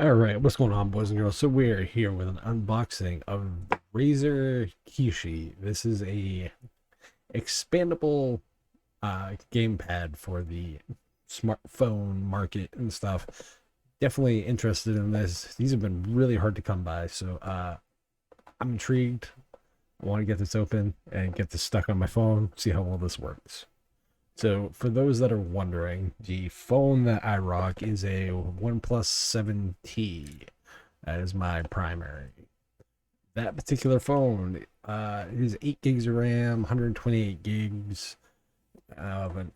All right, what's going on, boys and girls? So we're here with an unboxing of the Razer Kishi. This is a expandable gamepad for the smartphone market and stuff. Definitely interested in this. These have been really hard to come by, so I'm intrigued. I want to get this open and get this stuck on my phone, see how well this works. So, for those that are wondering, the phone that I rock is a OnePlus 7T. That is my primary. That particular phone is 8 gigs of RAM, 128 gigs of a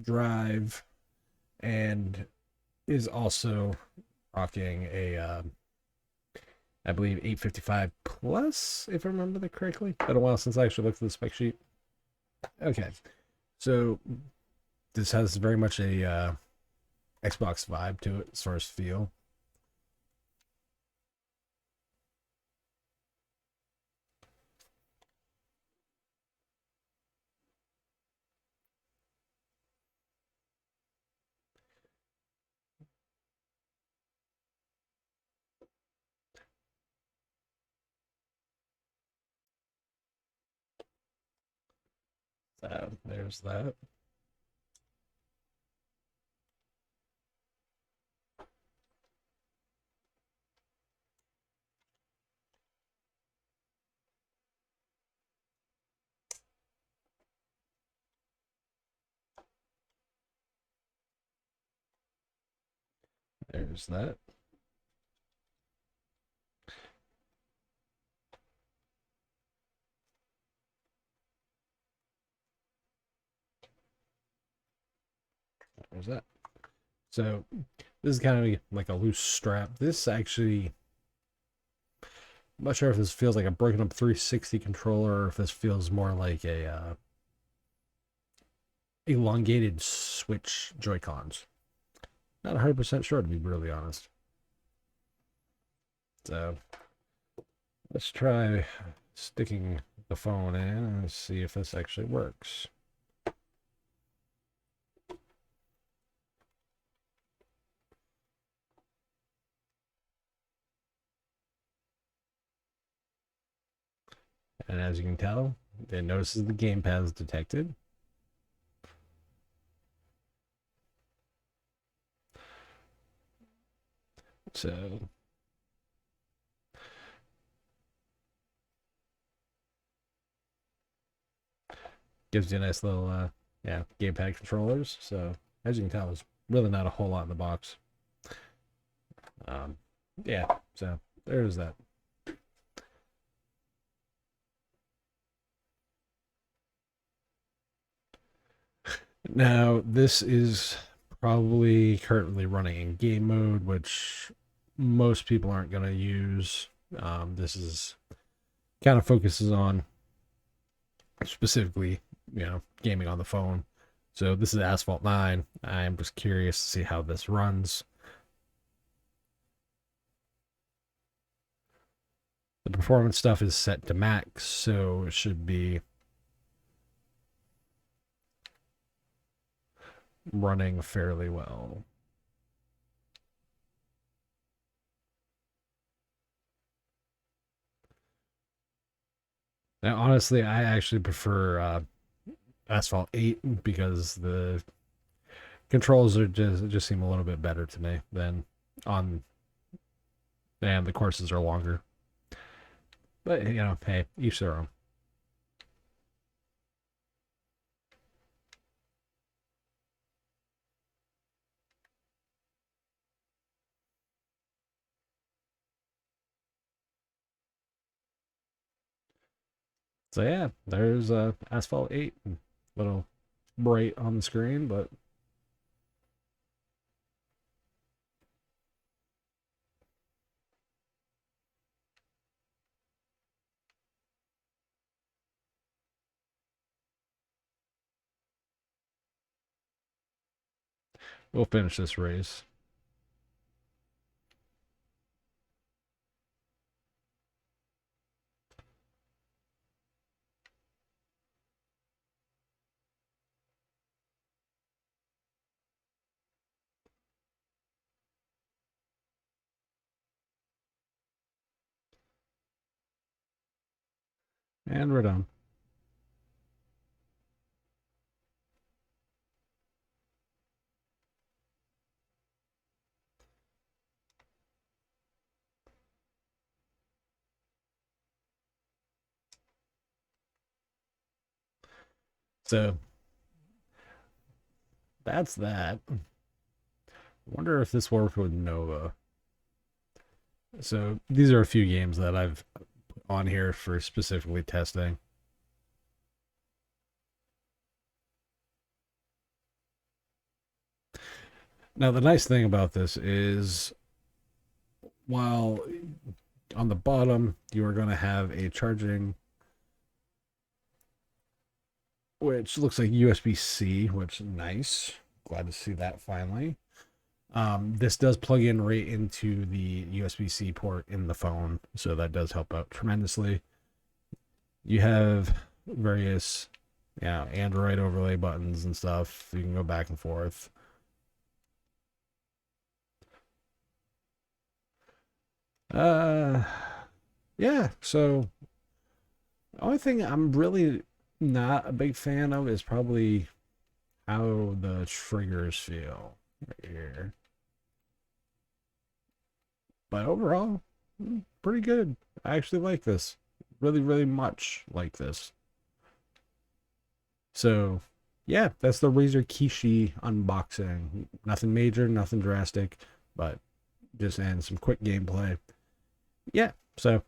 drive, and is also rocking a, I believe, 855 plus, if I remember that correctly. Been a while since I actually looked at the spec sheet. Okay, so this has very much a Xbox vibe to it as far as feel. So there's that. There's that. There's that. So this is kind of like a loose strap. This actually, I'm not sure if this feels like a broken up 360 controller or if this feels more like a elongated Switch Joy Cons. Not 100% sure, to be brutally honest. So let's try sticking the phone in and see if this actually works. And as you can tell, it notices the gamepad is detected. So gives you a nice little yeah, gamepad controllers. So as you can tell, there's really not a whole lot in the box. Um, yeah, so there's that. Now, this is probably currently running in game mode, which most people aren't going to use. This is kind of focuses on specifically, gaming on the phone. So this is Asphalt 9. I'm just curious to see how this runs. The performance stuff is set to max, so it should be running fairly well. Now, honestly, I actually prefer Asphalt 8 because the controls are just seem a little bit better to me than on, and the courses are longer. But hey, each their own. So yeah, there's Asphalt 8, a little bright on the screen, but we'll finish this race. And we're done. So that's that. Wonder if this worked with Nova. So these are a few games that I've on here for specifically testing. Now the nice thing about this is while on the bottom you are going to have a charging which looks like USB-C, which is nice. Glad to see that finally. This does plug in right into the USB-C port in the phone, so that does help out tremendously. You have various, Android overlay buttons and stuff. You can go back and forth. Uh, yeah. So the only thing I'm really not a big fan of is probably how the triggers feel right here. But overall, pretty good. I actually like this. Really, really much like this. So, yeah, that's the Razer Kishi unboxing. Nothing major, nothing drastic, but just and some quick gameplay. Yeah, so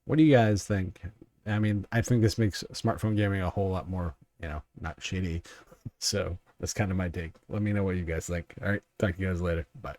what do you guys think? I mean, I think this makes smartphone gaming a whole lot more, not shitty. So that's kind of my take. Let me know what you guys think. All right, talk to you guys later. Bye.